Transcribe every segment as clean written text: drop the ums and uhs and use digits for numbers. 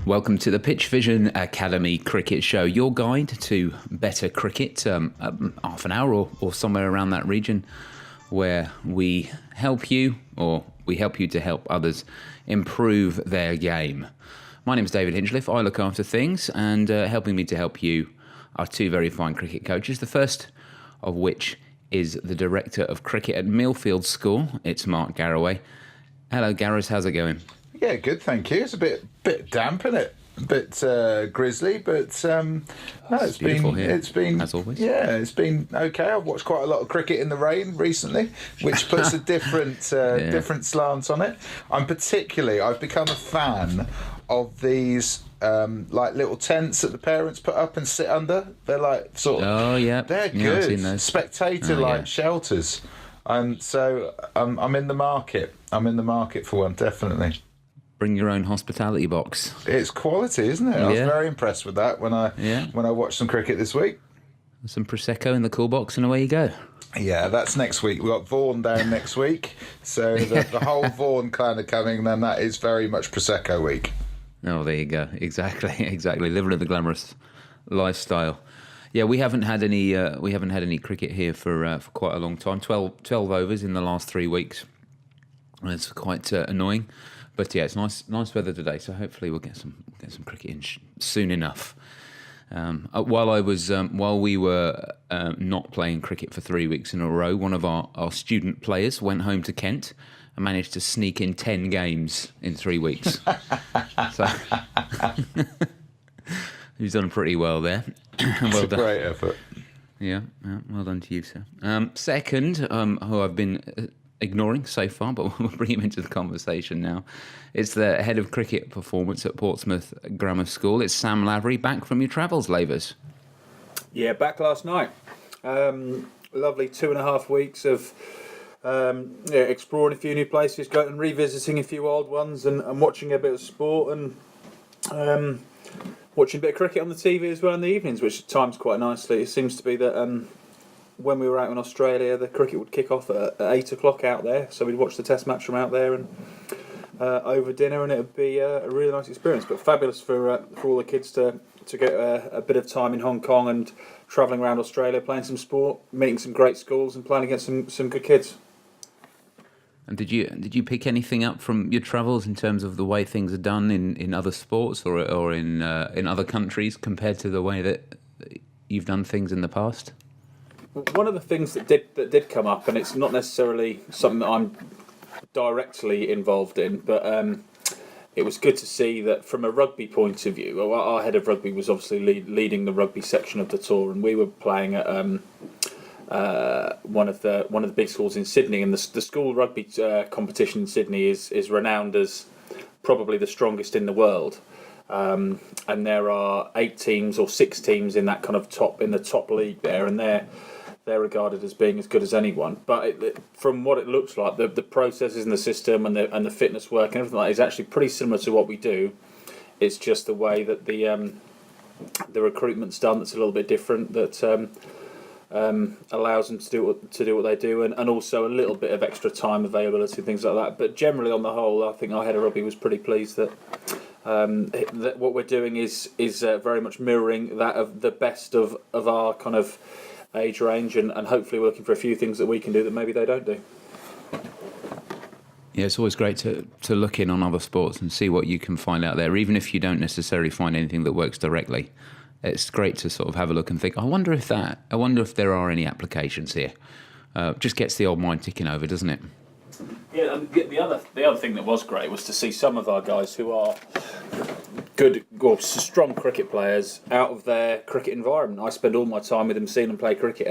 Welcome to the PitchVision Academy Cricket Show, your guide to better cricket, half an hour or somewhere around that region, where we help you to help others improve their game. My name is David Hinchliffe. I look after things, and helping me to help you are two very fine cricket coaches, the first of which is the Director of Cricket at Millfield School. It's Mark Garaway. Hello, Gareth. How's it going? Yeah, good, thank you. It's a bit damp, isn't it? A bit grizzly, but no, it's been as always. Yeah, it's been okay. I've watched quite a lot of cricket in the rain recently, which puts a different slant on it. I've become a fan of these like little tents that the parents put up and sit under. They're like they're good, I've seen those. Spectator shelters. And so I'm in the market. I'm in the market for one, definitely. Bring your own hospitality box. It's quality, isn't it? I was very impressed with that when I watched some cricket this week. Some Prosecco in the cool box and away you go. Yeah, that's next week. We've got Vaughan down next week. So the whole Vaughan clan are coming, then that is very much Prosecco week. Oh, there you go. Exactly. Living the glamorous lifestyle. Yeah, we haven't had any cricket here for quite a long time. 12 overs in the last 3 weeks. And it's quite annoying. But yeah, it's nice weather today, so hopefully we'll get some cricket in soon enough. While we were not playing cricket for 3 weeks in a row, one of our student players went home to Kent and managed to sneak in 10 games in 3 weeks. So he's done pretty well there. Well done. Great effort. Yeah, well done to you, sir. Second, who I've been ignoring so far, but we'll bring him into the conversation now. It's the head of cricket performance at Portsmouth Grammar School. It's Sam Lavery, back from your travels, Lavers. Yeah, back last night. Lovely 2.5 weeks of exploring a few new places, going and revisiting a few old ones, and watching a bit of sport, and watching a bit of cricket on the TV as well in the evenings, which times quite nicely. It seems to be that when we were out in Australia, the cricket would kick off at 8 o'clock out there, so we'd watch the test match from out there and over dinner, and it would be a really nice experience. But fabulous for all the kids to get a bit of time in Hong Kong and travelling around Australia, playing some sport, meeting some great schools, and playing against some good kids. And did you pick anything up from your travels in terms of the way things are done in other sports or in other countries compared to the way that you've done things in the past? One of the things that did come up, and it's not necessarily something that I'm directly involved in, but it was good to see that from a rugby point of view. Our head of rugby was obviously leading the rugby section of the tour, and we were playing at one of the big schools in Sydney, and the school rugby competition in Sydney is renowned as probably the strongest in the world. And there are 8 teams or 6 teams in that kind of top league there, and they're regarded as being as good as anyone. But from what it looks like, the processes and the system and the fitness work and everything like that is actually pretty similar to what we do. It's just the way that the recruitment's done that's a little bit different, that allows them to do what they do, and also a little bit of extra time availability and things like that. But generally, on the whole, I think our head of rugby was pretty pleased that what we're doing is very much mirroring that of the best of our kind of age range, and hopefully we're looking for a few things that we can do that maybe they don't do. Yeah, it's always great to look in on other sports and see what you can find out there, even if you don't necessarily find anything that works directly. It's great to sort of have a look and think, I wonder if there are any applications here. Just gets the old mind ticking over, doesn't it? Yeah, and the other thing that was great was to see some of our guys who are good or strong cricket players out of their cricket environment. I spend all my time with them, seeing them play cricket,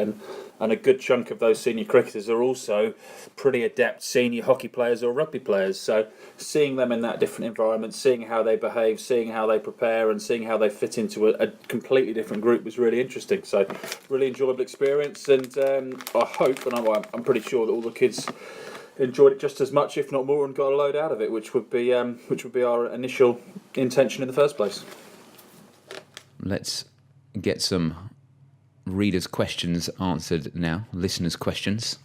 and a good chunk of those senior cricketers are also pretty adept senior hockey players or rugby players. So seeing them in that different environment, seeing how they behave, seeing how they prepare, and seeing how they fit into a completely different group was really interesting. So really enjoyable experience, and I hope, and I'm pretty sure that all the kids enjoyed it just as much, if not more, and got a load out of it, which would be our initial intention in the first place. Let's get some readers' questions answered now, listeners' questions.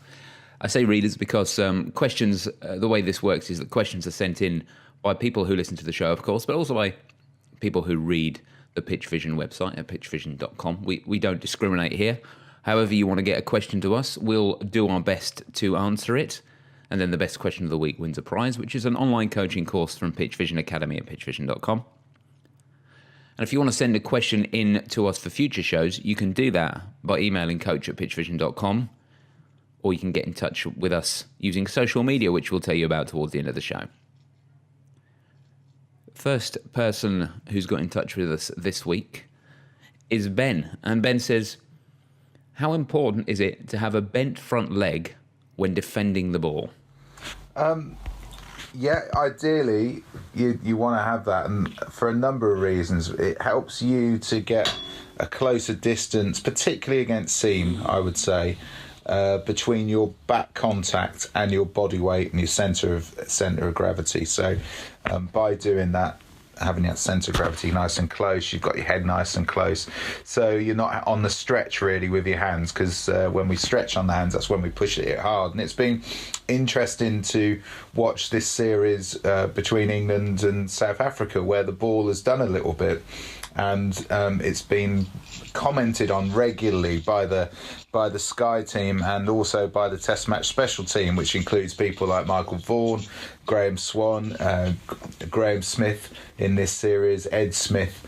I say readers because questions, the way this works is that questions are sent in by people who listen to the show, of course, but also by people who read the PitchVision website at pitchvision.com. We don't discriminate here. However you want to get a question to us, we'll do our best to answer it. And then the best question of the week wins a prize, which is an online coaching course from PitchVision Academy at pitchvision.com. And if you want to send a question in to us for future shows, you can do that by emailing coach@pitchvision.com, or you can get in touch with us using social media, which we'll tell you about towards the end of the show. First person who's got in touch with us this week is Ben. And Ben says, how important is it to have a bent front leg when defending the ball? Yeah, ideally you want to have that, and for a number of reasons. It helps you to get a closer distance, particularly against seam, I would say, between your back contact and your body weight and your centre of gravity. So by doing that, having that centre of gravity nice and close, you've got your head nice and close, so you're not on the stretch really with your hands, because when we stretch on the hands, that's when we push it hard. And it's been interesting to watch this series between England and South Africa, where the ball has done a little bit, and it's been commented on regularly by the Sky team and also by the Test Match Special team, which includes people like Michael Vaughan, Graham Swan, Graham Smith in this series, Ed Smith,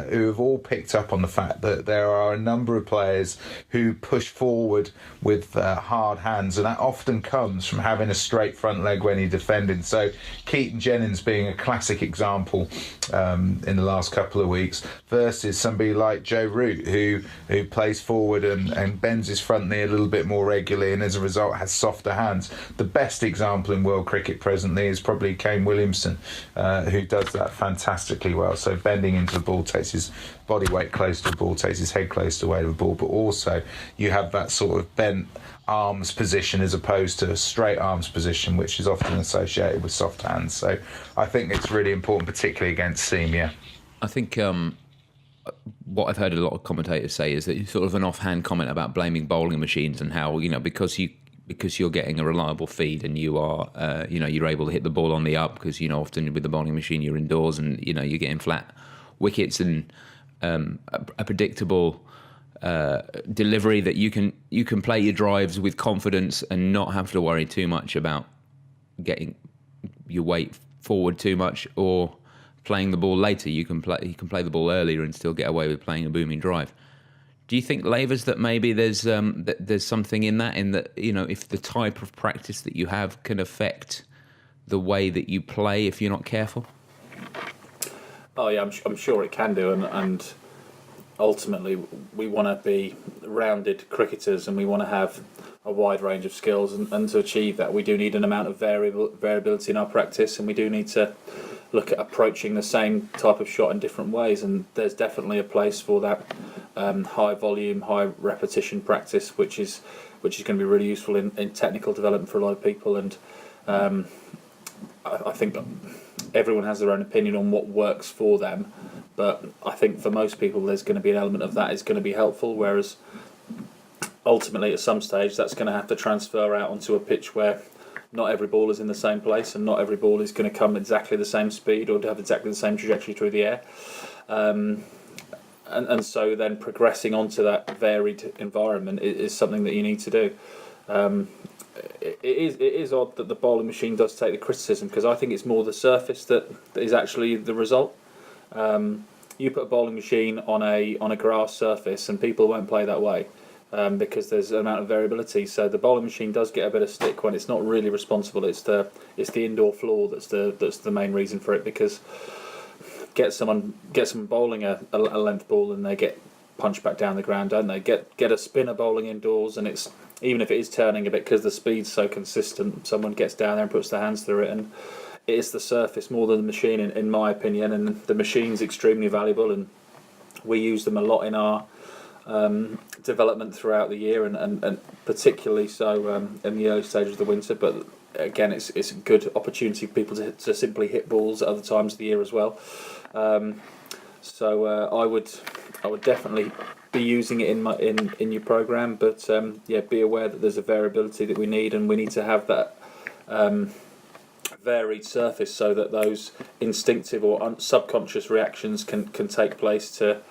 who have all picked up on the fact that there are a number of players who push forward with hard hands, and that often comes from having a straight front leg when you're defending. So Keaton Jennings being a classic example in the last couple of weeks, versus somebody like Joe Root, who plays forward and bends his front knee a little bit more regularly, and as a result has softer hands. The best example in world cricket presently is probably Kane Williamson, who does that fantastically well. So bending into the ball, takes his body weight close to the ball, takes his head close to the weight of the ball, but also you have that sort of bent arms position as opposed to a straight arms position, which is often associated with soft hands. So I think it's really important, particularly against seam. Yeah, I think what I've heard a lot of commentators say is that sort of an offhand comment about blaming bowling machines, and how, because you're getting a reliable feed and you are, you're able to hit the ball on the up, because, often with the bowling machine you're indoors and, you're getting flat wickets and a predictable delivery, that you can play your drives with confidence and not have to worry too much about getting your weight forward too much or playing the ball later. You can play the ball earlier and still get away with playing a booming drive. Do you think, Lavers, that maybe there's something in that, if the type of practice that you have can affect the way that you play if you're not careful? Oh yeah, I'm sure it can do, and ultimately we want to be rounded cricketers, and we want to have a wide range of skills, and to achieve that we do need an amount of variability in our practice, and we do need to look at approaching the same type of shot in different ways, and there's definitely a place for that high volume, high repetition practice, which is going to be really useful in technical development for a lot of people. And I think everyone has their own opinion on what works for them, but I think for most people there's going to be an element of that is going to be helpful, whereas ultimately at some stage that's going to have to transfer out onto a pitch where not every ball is in the same place, and not every ball is going to come exactly the same speed or to have exactly the same trajectory through the air. And so then progressing onto that varied environment is something that you need to do. It is odd that the bowling machine does take the criticism, because I think it's more the surface that is actually the result. You put a bowling machine on a grass surface and people won't play that way. Because there's an amount of variability, so the bowling machine does get a bit of stick when it's not really responsible. It's the indoor floor that's the main reason for it, because get someone bowling a length ball and they get punched back down the ground, don't they? Get a spinner bowling indoors, and it's, even if it is turning a bit because the speed's so consistent, someone gets down there and puts their hands through it, and it is the surface more than the machine, in my opinion. And the machine's extremely valuable, and we use them a lot in our development throughout the year, and particularly so in the early stages of the winter. But again, it's a good opportunity for people to simply hit balls at other times of the year as well. So I would definitely be using it in your program, but be aware that there's a variability that we need, and we need to have that varied surface, so that those instinctive or subconscious reactions can take place to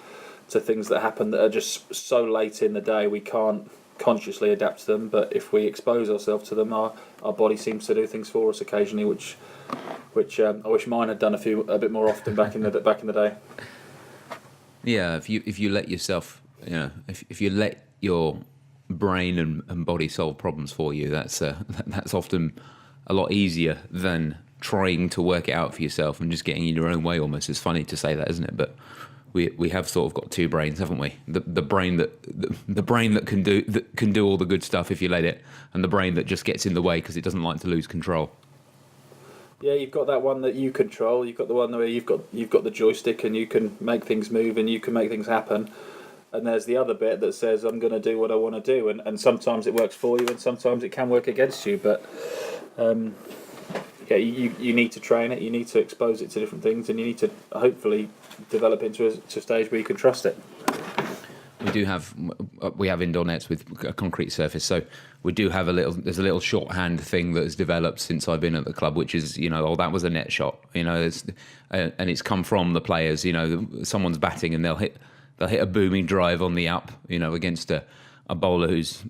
things that happen that are just so late in the day we can't consciously adapt to them. But if we expose ourselves to them, our body seems to do things for us occasionally, which I wish mine had done a bit more often back in the day. Yeah, if you let yourself, if you let your brain and body solve problems for you, that's often a lot easier than trying to work it out for yourself and just getting in your own way. Almost, it's funny to say that, isn't it? But we have sort of got two brains, haven't we? The brain that can do all the good stuff if you let it, and the brain that just gets in the way because it doesn't like to lose control. Yeah, you've got that one that you control. You've got the one where you've got the joystick and you can make things move and you can make things happen. And there's the other bit that says, I'm going to do what I want to do. And sometimes it works for you and sometimes it can work against you. But you need to train it. You need to expose it to different things, and you need to hopefully develop it into a stage where you can trust it. We have indoor nets with a concrete surface, so we do have there's a little shorthand thing that has developed since I've been at the club, which is, that was a net shot, and it's come from the players. Someone's batting and they'll hit a booming drive on the up, against a bowler who's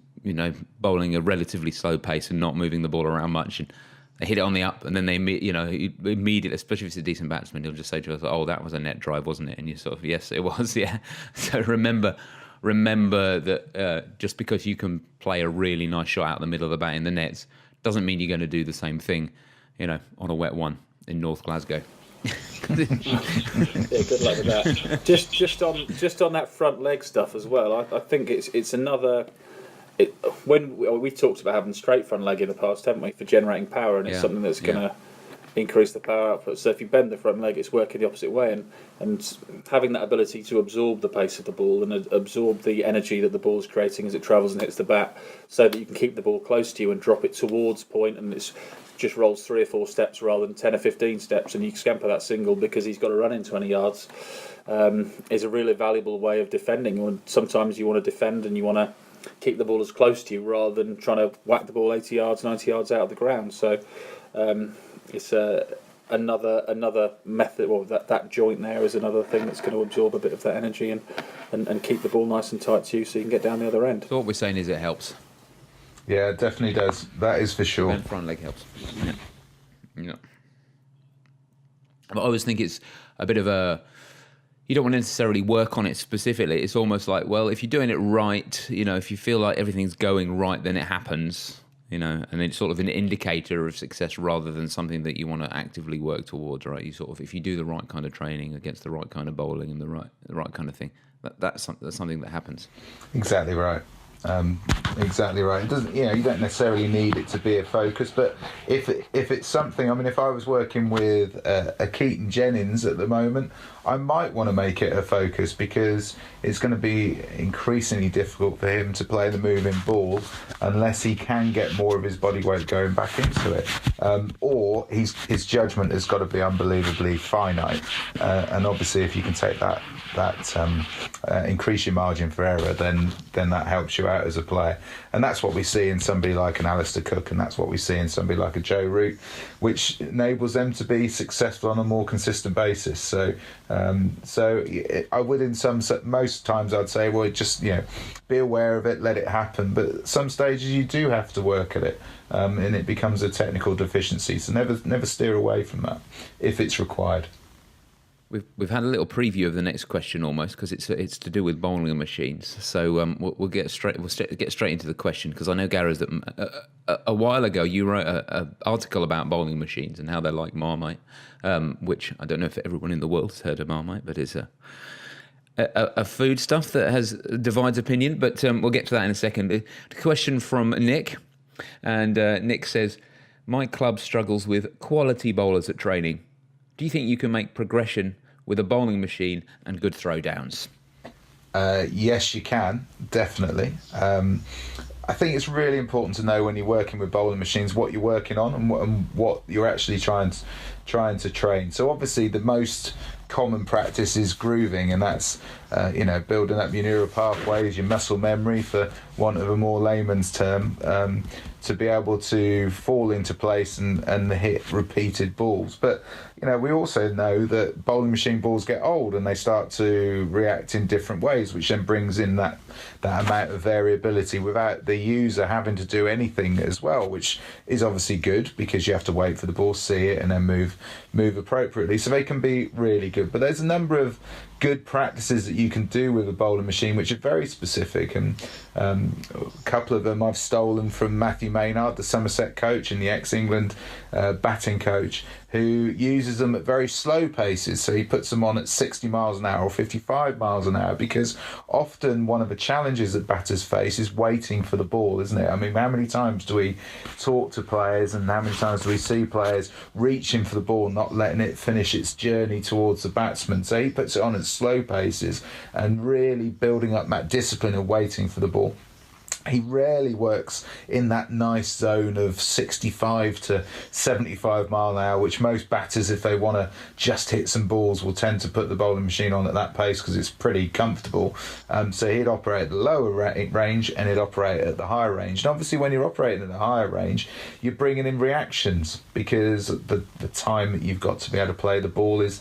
bowling a relatively slow pace and not moving the ball around much, and they hit it on the up, and then they immediately, especially if it's a decent batsman, he'll just say to us, "Oh, that was a net drive, wasn't it?" And you sort of, "Yes, it was." Yeah. So remember that just because you can play a really nice shot out the middle of the bat in the nets doesn't mean you're going to do the same thing, on a wet one in North Glasgow. Yeah, good luck with that. Just on that front leg stuff as well. I think it's another. When we talked about having straight front leg in the past, haven't we, for generating power, and it's something that's going to increase the power output. So if you bend the front leg, it's working the opposite way, and having that ability to absorb the pace of the ball and absorb the energy that the ball is creating as it travels and hits the bat, so that you can keep the ball close to you and drop it towards point, and it's just rolls 3 or 4 steps rather than 10 or 15 steps, and you scamper that single because he's got to run in 20 yards, is a really valuable way of defending. And sometimes you want to defend and you want to keep the ball as close to you rather than trying to whack the ball 80 yards, 90 yards out of the ground. So it's another method, or that joint there is another thing that's going to absorb a bit of that energy and keep the ball nice and tight to you so you can get down the other end. So what we're saying is it helps. Yeah, it definitely does. That is for sure. And front leg helps. Yeah. But I always think it's a bit of a... You don't want to necessarily work on it specifically. It's almost like, well, if you're doing it right, if you feel like everything's going right, then it happens, and it's sort of an indicator of success rather than something that you want to actively work towards, right? You sort of, if you do the right kind of training against the right kind of bowling and the right kind of thing, that's something that happens. Exactly right. Exactly right. It doesn't, you don't necessarily need it to be a focus, but if it's something, if I was working with a Keaton Jennings at the moment, I might want to make it a focus because it's going to be increasingly difficult for him to play the moving ball unless he can get more of his body weight going back into it, or his judgment has got to be unbelievably finite, and obviously if you can take that increase your margin for error, then that helps you out as a player. And that's what we see in somebody like an Alistair Cook, and that's what we see in somebody like a Joe Root, which enables them to be successful on a more consistent basis. So I would, most times I'd say, well, just be aware of it, let it happen. But some stages you do have to work at it, and it becomes a technical deficiency. So never steer away from that if it's required. We've had a little preview of the next question almost, because it's to do with bowling machines. So we'll get straight into the question, because I know, Gareth, that a while ago you wrote an article about bowling machines and how they're like Marmite, which I don't know if everyone in the world has heard of Marmite, but it's a food stuff that divides opinion. But we'll get to that in a second. A question from Nick, and Nick says, "My club struggles with quality bowlers at training. Do you think you can make progression with a bowling machine and good throwdowns?" Yes, you can, definitely. I think it's really important to know when you're working with bowling machines what you're working on and what you're actually trying to train. So obviously the most common practice is grooving, and that's building up your neural pathways, your muscle memory, for want of a more layman's term, to be able to fall into place and hit repeated balls. But we also know that bowling machine balls get old and they start to react in different ways, which then brings in that amount of variability without the user having to do anything as well, which is obviously good because you have to wait for the ball, see it, and then move appropriately. So they can be really good. But there's a number of good practices that you can do with a bowling machine which are very specific, and a couple of them I've stolen from Matthew Maynard, the Somerset coach and the ex-England batting coach, who uses them at very slow paces. So he puts them on at 60 miles an hour or 55 miles an hour, because often one of the challenges that batters face is waiting for the ball, isn't it? I mean, how many times do we talk to players and how many times do we see players reaching for the ball, not letting it finish its journey towards the batsman? So he puts it on at slow paces and really building up that discipline of waiting for the ball. He rarely works in that nice zone of 65 to 75 mile an hour, which most batters, if they want to just hit some balls, will tend to put the bowling machine on at that pace because it's pretty comfortable. So he'd operate at the lower range and he'd operate at the higher range. And obviously when you're operating at the higher range, you're bringing in reactions because the time that you've got to be able to play the ball is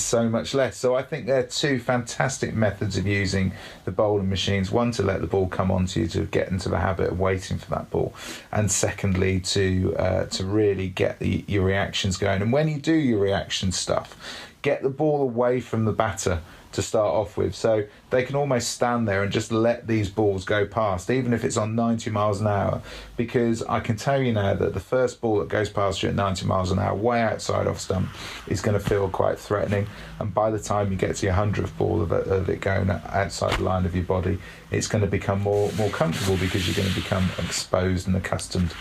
so much less. So I think they're two fantastic methods of using the bowling machines. One, to let the ball come onto you, to get into the habit of waiting for that ball, and secondly to really get your reactions going. And when you do your reaction stuff, get the ball away from the batter to start off with, so they can almost stand there and just let these balls go past, even if it's on 90 miles an hour, because I can tell you now that the first ball that goes past you at 90 miles an hour way outside off stump is going to feel quite threatening, and by the time you get to your 100th ball of it going outside the line of your body, it's going to become more comfortable because you're going to become exposed and accustomed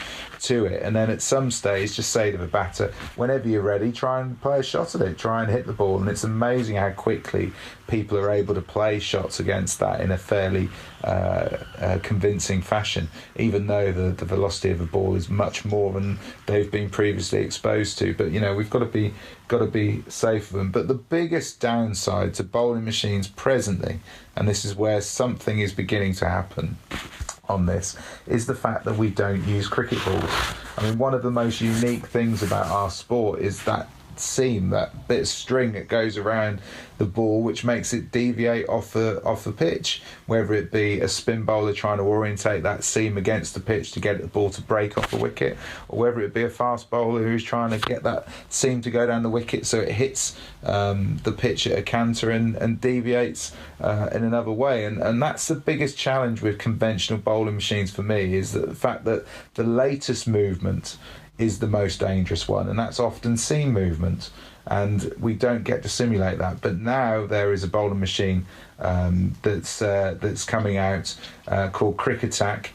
to it. And then at some stage, just say to the batter, whenever you're ready, try and play a shot at it, try and hit the ball. And it's amazing how quickly people are able to play shots against that in a fairly convincing fashion, even though the velocity of the ball is much more than they've been previously exposed to. But we've got to be safe with them. But the biggest downside to bowling machines presently, and this is where something is beginning to happen on this, is the fact that we don't use cricket balls. I mean, one of the most unique things about our sport is that seam, that bit of string that goes around the ball, which makes it deviate off the pitch, whether it be a spin bowler trying to orientate that seam against the pitch to get the ball to break off the wicket, or whether it be a fast bowler who's trying to get that seam to go down the wicket so it hits the pitch at a canter and deviates in another way. And that's the biggest challenge with conventional bowling machines for me, is that the fact that the latest movement is the most dangerous one, and that's often seam movement, and we don't get to simulate that. But now there is a bowling machine that's coming out called Cricketack,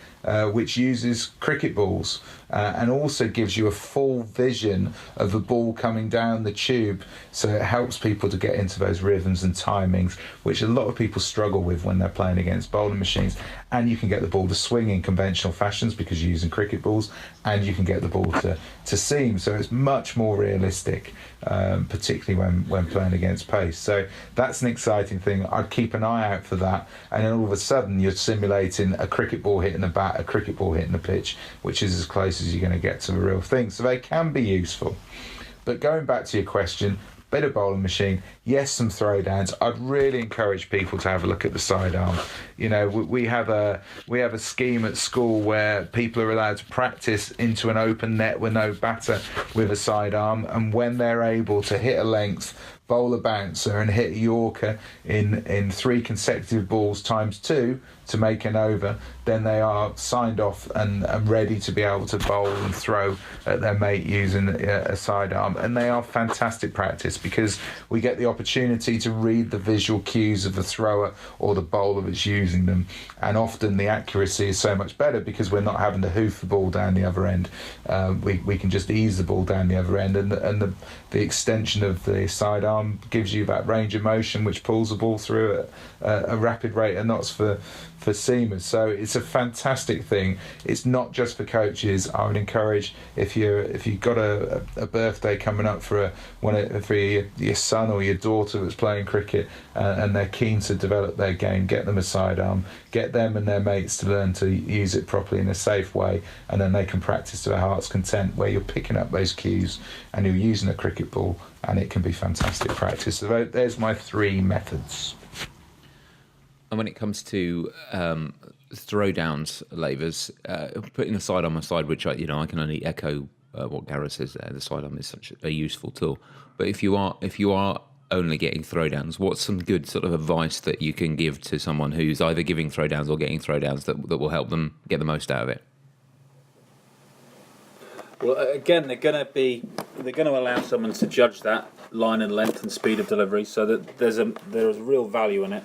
which uses cricket balls and also gives you a full vision of the ball coming down the tube, so it helps people to get into those rhythms and timings, which a lot of people struggle with when they're playing against bowling machines. And you can get the ball to swing in conventional fashions because you're using cricket balls, and you can get the ball to seam, so it's much more realistic, particularly when playing against pace. So that's an exciting thing. I'd keep an eye out for that, and then all of a sudden you're simulating a cricket ball hitting the bat, a cricket ball hitting the pitch, which is as close as you're going to get to the real thing. So they can be useful. But going back to your question, bit of bowling machine, yes, some throwdowns. I'd really encourage people to have a look at the sidearm. We have a scheme at school where people are allowed to practice into an open net with no batter with a sidearm, and when they're able to hit a length, bowl a bouncer and hit a Yorker in 3 consecutive balls times 2 to make an over, then they are signed off and ready to be able to bowl and throw at their mate using a sidearm. And they are fantastic practice because we get the opportunity to read the visual cues of the thrower or the bowler that's using them, and often the accuracy is so much better because we're not having to hoof the ball down the other end. We can just ease the ball down the other end, and the extension of the sidearm arm gives you that range of motion which pulls the ball through at a rapid rate of knots for seamers. So it's a fantastic thing. It's not just for coaches. I would encourage, if you've got a birthday coming up for your son or your daughter that's playing cricket and they're keen to develop their game, get them a sidearm, get them and their mates to learn to use it properly in a safe way, and then they can practice to their heart's content, where you're picking up those cues and you're using a cricket ball, and it can be fantastic practice. So there's my 3 methods. And when it comes to throwdowns, Lavers, putting the sidearm aside, which I can only echo what Gareth says there. The sidearm is such a useful tool. But if you are only getting throwdowns, what's some good sort of advice that you can give to someone who's either giving throwdowns or getting throwdowns that will help them get the most out of it? Well, again, they're going to allow someone to judge that line and length and speed of delivery, so that there is real value in it.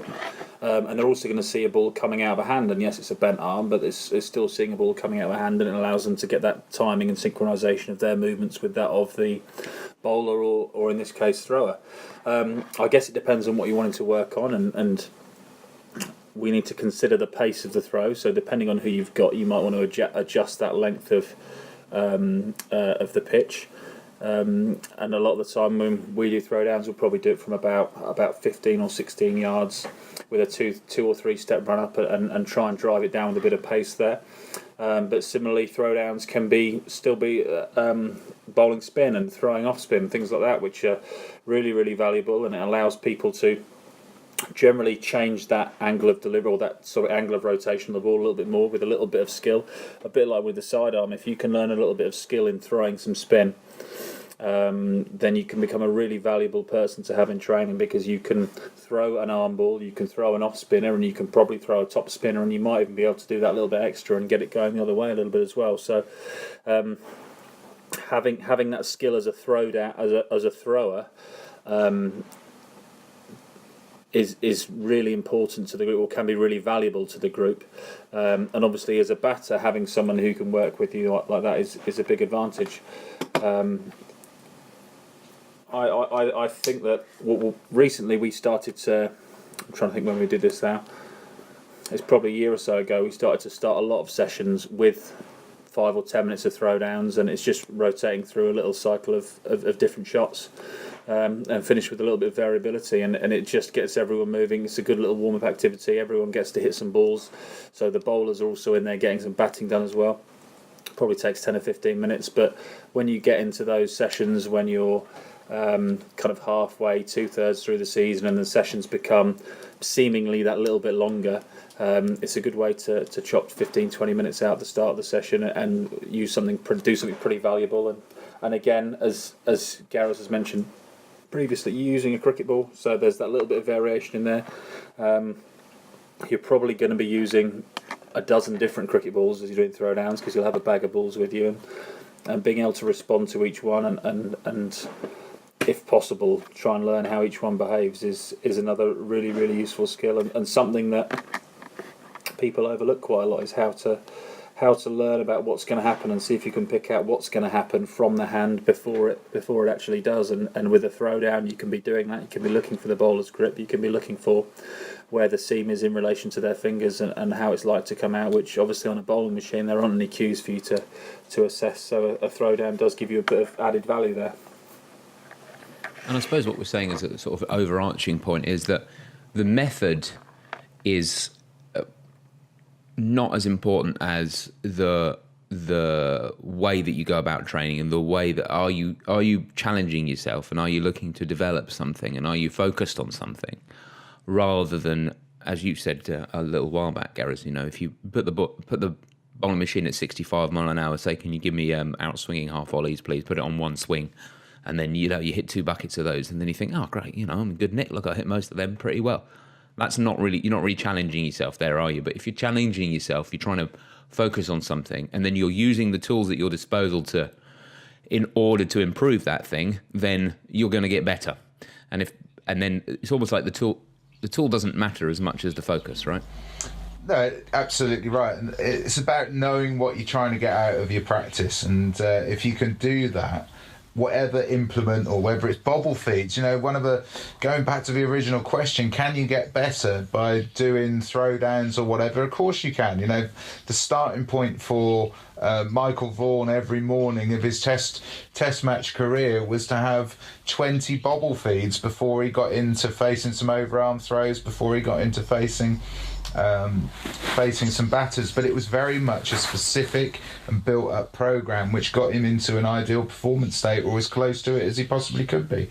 And they're also going to see a ball coming out of a hand, and yes, it's a bent arm, but it's still seeing a ball coming out of a hand, and it allows them to get that timing and synchronisation of their movements with that of the bowler or in this case thrower. I guess it depends on what you're wanting to work on, and we need to consider the pace of the throw. So depending on who you've got, you might want to adjust that length of the pitch. And a lot of the time when we do throwdowns, we'll probably do it from about 15 or 16 yards with a two or three step run up and try and drive it down with a bit of pace there. But similarly, throwdowns can still be bowling spin and throwing off spin, things like that, which are really, really valuable, and it allows people to generally change that angle of delivery, or that sort of angle of rotation of the ball a little bit more with a little bit of skill. A bit like with the sidearm, if you can learn a little bit of skill in throwing some spin, then you can become a really valuable person to have in training, because you can throw an arm ball, you can throw an off spinner, and you can probably throw a top spinner, and you might even be able to do that little bit extra and get it going the other way a little bit as well. So having that skill as a thrower is really important to the group, or can be really valuable to the group. And obviously, as a batter, having someone who can work with you like that is a big advantage. I think that recently we started to. I'm trying to think when we did this now. It's probably a year or so ago. We started to start a lot of sessions with 5 or 10 minutes of throwdowns, and it's just rotating through a little cycle of different shots. And finish with a little bit of variability, and it just gets everyone moving. It's a good little warm-up activity. Everyone gets to hit some balls, so the bowlers are also in there getting some batting done as well. Probably takes 10 or 15 minutes, but when you get into those sessions, when you're kind of halfway, 2/3 through the season, and the sessions become seemingly that little bit longer, it's a good way to chop 15-20 minutes out at the start of the session and do something pretty valuable. And again, as Gareth has mentioned previously, you're using a cricket ball, so there's that little bit of variation in there. You're probably going to be using a dozen different cricket balls as you're doing throwdowns, because you'll have a bag of balls with you, and being able to respond to each one and if possible try and learn how each one behaves is another really, really useful skill, and something that people overlook quite a lot is how to learn about what's going to happen and see if you can pick out what's going to happen from the hand before it actually does. And with a throwdown, you can be doing that. You can be looking for the bowler's grip. You can be looking for where the seam is in relation to their fingers and how it's like to come out, which obviously on a bowling machine there aren't any cues for you to assess. So a throwdown does give you a bit of added value there. And I suppose what we're saying as a sort of overarching point is that the method is not as important as the way that you go about training, and the way that are you challenging yourself, and are you looking to develop something, and are you focused on something, rather than, as you said a little while back, Gareth, if you put the bowling machine at 65 mile an hour, say, can you give me out swinging half volleys, please? Put it on one swing, and then you hit 2 buckets of those, and then you think, oh great, I'm a good nick. Look, I hit most of them pretty well. That's you're not really challenging yourself there, are you? But if you're challenging yourself, you're trying to focus on something, and then you're using the tools at your disposal in order to improve that thing, then you're going to get better. And then it's almost like the tool doesn't matter as much as the focus, right? No, absolutely right. And it's about knowing what you're trying to get out of your practice, and if you can do that, whatever implement, or whether it's bobble feeds. Going back to the original question, can you get better by doing throwdowns or whatever? Of course you can. The starting point for Michael Vaughan every morning of his test match career was to have 20 bobble feeds before he got into facing some overarm throws, before he got into facing some batters. But it was very much a specific and built up program which got him into an ideal performance state, or as close to it as he possibly could be.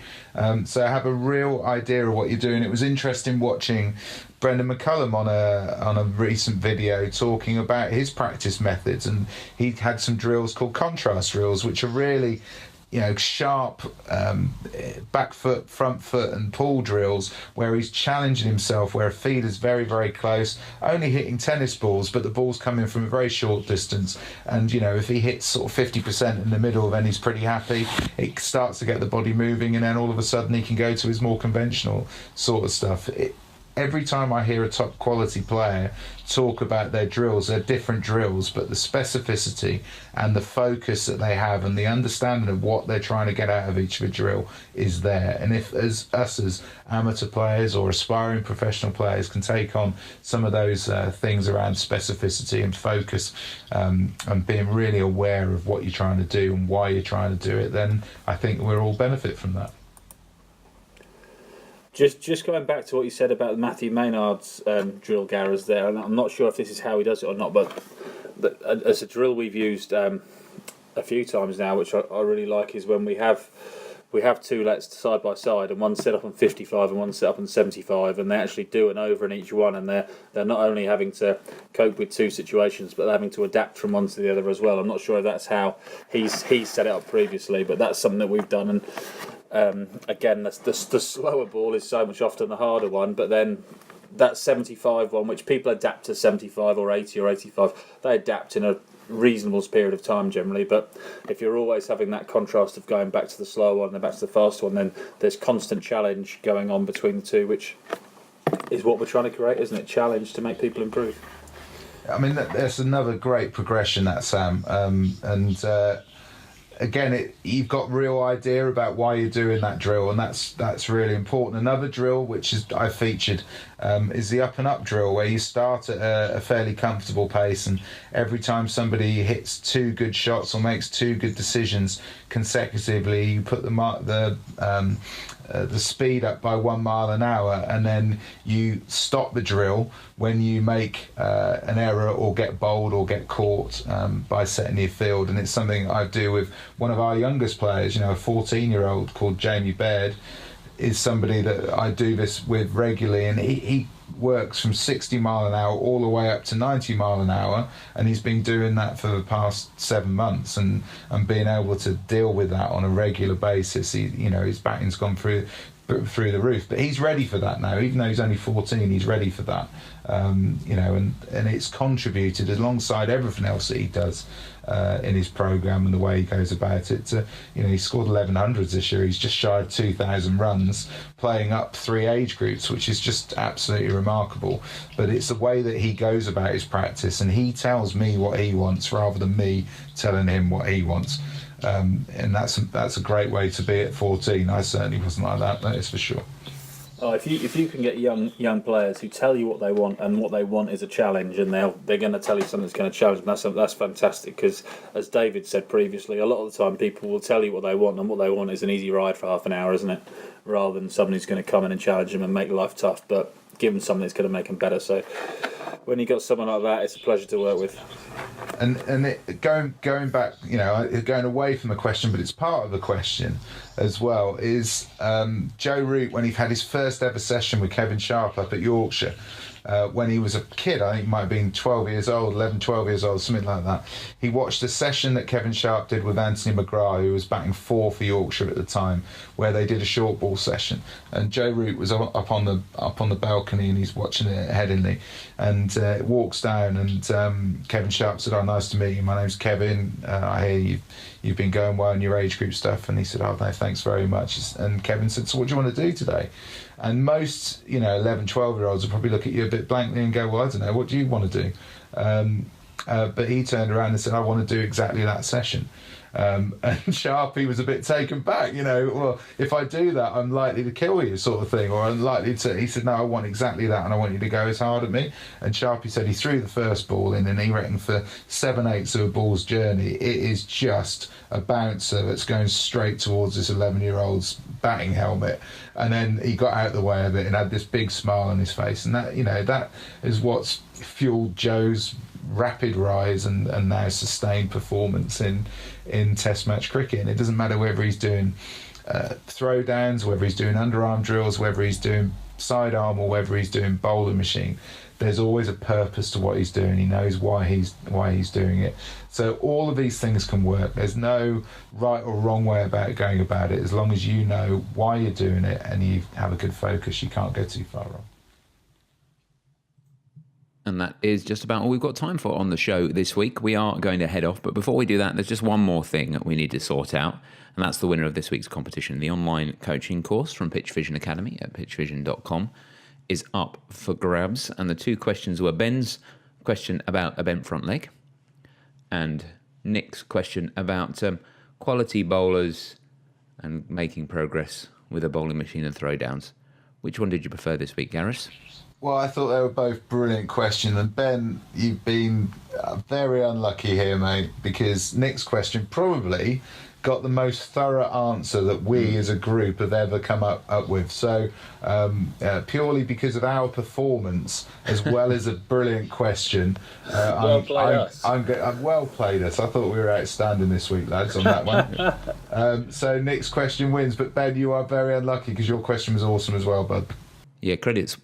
So have a real idea of what you're doing. It was interesting watching Brendan McCullum on a recent video talking about his practice methods, and he had some drills called contrast drills, which are really sharp back foot, front foot and pull drills, where he's challenging himself, where a feed is very, very close, only hitting tennis balls, but the ball's coming from a very short distance. And if he hits sort of 50% in the middle, then he's pretty happy. It starts to get the body moving, and then all of a sudden he can go to his more conventional sort of stuff. Every time I hear a top quality player talk about their drills, they're different drills, but the specificity and the focus that they have and the understanding of what they're trying to get out of each of a drill is there. And if as amateur players or aspiring professional players can take on some of those things around specificity and focus, and being really aware of what you're trying to do and why you're trying to do it, then I think we'll all benefit from that. Just going back to what you said about Matthew Maynard's drill, Garras, there, and I'm not sure if this is how he does it or not, but as a drill we've used a few times now, which I really like, is when we have two lets side by side, and one set up on 55 and one set up on 75, and they actually do an over in each one, and they're not only having to cope with two situations, but they're having to adapt from one to the other as well. I'm not sure if that's how he's set it up previously, but that's something that we've done. And again, the slower ball is so much often the harder one, but then that 75 one, which people adapt to 75 or 80 or 85, they adapt in a reasonable period of time generally. But if you're always having that contrast of going back to the slower one and then back to the fast one, then there's constant challenge going on between the two, which is what we're trying to create, isn't it? Challenge to make people improve. I mean, that's another great progression, that, Sam. Again, you've got real idea about why you're doing that drill, and that's really important. Another drill which I featured is the up and up drill, where you start at a fairly comfortable pace, and every time somebody hits two good shots or makes two good decisions consecutively, you put the speed up by 1 mile an hour, and then you stop the drill when you make an error or get bowled or get caught by setting your field. And it's something I do with one of our youngest players, a 14-year-old called Jamie Baird, is somebody that I do this with regularly, and he works from 60 mile an hour all the way up to 90 mile an hour, and he's been doing that for the past 7 months, and being able to deal with that on a regular basis. His batting's gone through the roof, but he's ready for that now. Even though he's only 14, he's ready for that. And it's contributed alongside everything else that he does in his program and the way he goes about it. He scored 1100s this year. He's just shy of 2,000 runs, playing up 3 age groups, which is just absolutely remarkable. But it's the way that he goes about his practice, and he tells me what he wants rather than me telling him what he wants. And that's a great way to be at 14. I certainly wasn't like that is for sure. Oh, if you can get young players who tell you what they want, and what they want is a challenge, and they're going to tell you something that's going to challenge them, that's fantastic. Because as David said previously, a lot of the time people will tell you what they want, and what they want is an easy ride for half an hour, isn't it? Rather than someone who's going to come in and challenge them and make life tough, but give them something that's going to make them better. So when you got someone like that, it's a pleasure to work with. Going back, going away from the question, but it's part of the question as well, is Joe Root, when he had his first ever session with Kevin Sharp up at Yorkshire, when he was a kid, I think he might have been 12 years old, something like that. He watched a session that Kevin Sharp did with Anthony McGrath, who was batting 4 for Yorkshire at the time, where they did a short ball session. And Joe Root was up on the balcony, and he's watching it headingly, and walks down, and Kevin Sharp said, "Oh, nice to meet you. My name's Kevin. I hear you've been going well in your age group stuff." And he said, "Oh, no, thanks very much." And Kevin said, "So what do you want to do today?" And most, 11, 12-year-olds will probably look at you a bit blankly and go, "Well, I don't know, what do you want to do?" But he turned around and said, "I want to do exactly that session." And Sharpie was a bit taken back, well, if I do that, I'm likely to kill you, sort of thing, or I'm likely to. He said, no, I want exactly that, and I want you to go as hard at me. And Sharpie said he threw the first ball in, and he reckoned for 7/8 of a ball's journey, it is just a bouncer that's going straight towards this 11-year-old's batting helmet. And then he got out of the way of it and had this big smile on his face, and that is what's fueled Joe's rapid rise and now sustained performance in Test match cricket. And it doesn't matter whether he's doing throwdowns, whether he's doing underarm drills, whether he's doing sidearm, or whether he's doing bowling machine. There's always a purpose to what he's doing. He knows why he's doing it. So all of these things can work. There's no right or wrong way about going about it. As long as you know why you're doing it and you have a good focus, you can't go too far wrong. And that is just about all we've got time for on the show this week. We are going to head off, but before we do that, there's just one more thing that we need to sort out, and that's the winner of this week's competition. The online coaching course from PitchVision Academy at pitchvision.com is up for grabs, and the two questions were Ben's question about a bent front leg and Nick's question about quality bowlers and making progress with a bowling machine and throwdowns. Which one did you prefer this week, Gareth? Well, I thought they were both brilliant questions. And Ben, you've been very unlucky here, mate, because Nick's question probably got the most thorough answer that we as a group have ever come up with. So purely because of our performance, as well as a brilliant question. Well played us. I thought we were outstanding this week, lads, on that one. So Nick's question wins, but Ben, you are very unlucky because your question was awesome as well, bud. Yeah, credit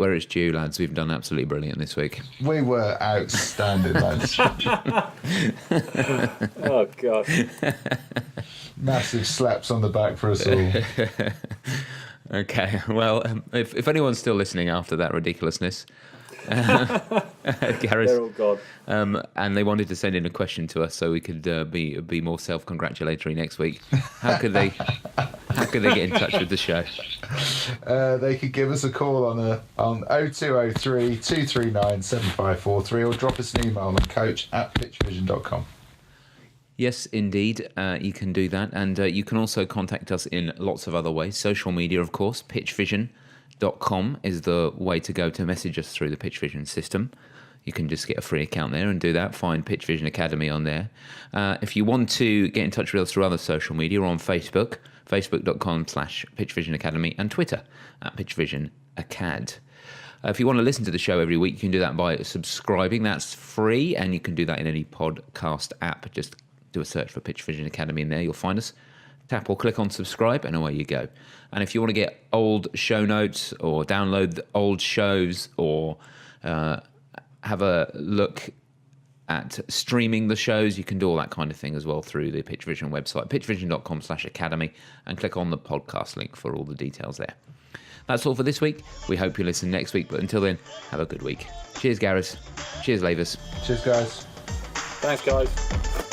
where it's due, lads. We've done absolutely brilliant this week. We were outstanding, lads. Oh, God. Massive slaps on the back for us all. Okay, well, if anyone's still listening after that ridiculousness, Gareth, They're all gone. And they wanted to send in a question to us so we could be more self-congratulatory next week. How could they get in touch with the show? They could give us a call on 0203 239 7543 or drop us an email on coach@pitchvision.com. Yes, indeed, you can do that. And you can also contact us in lots of other ways. Social media, of course. PitchVision.com is the way to go to message us through the PitchVision system. You can just get a free account there and do that. Find PitchVision Academy on there. If you want to get in touch with us through other social media, we're on Facebook, facebook.com/PitchVision Academy, and Twitter @PitchVisionAcad. If you want to listen to the show every week, you can do that by subscribing. That's free, and you can do that in any podcast app. Just do a search for PitchVision Academy in there. You'll find us. Tap or click on subscribe, and away you go. And if you want to get old show notes or download old shows or have a look at streaming the shows, you can do all that kind of thing as well through the PitchVision website, pitchvision.com/academy, and click on the podcast link for all the details there. That's all for this week. We hope you listen next week, but until then, have a good week. Cheers, Gareth. Cheers, Lavers. Cheers, guys. Thanks, guys.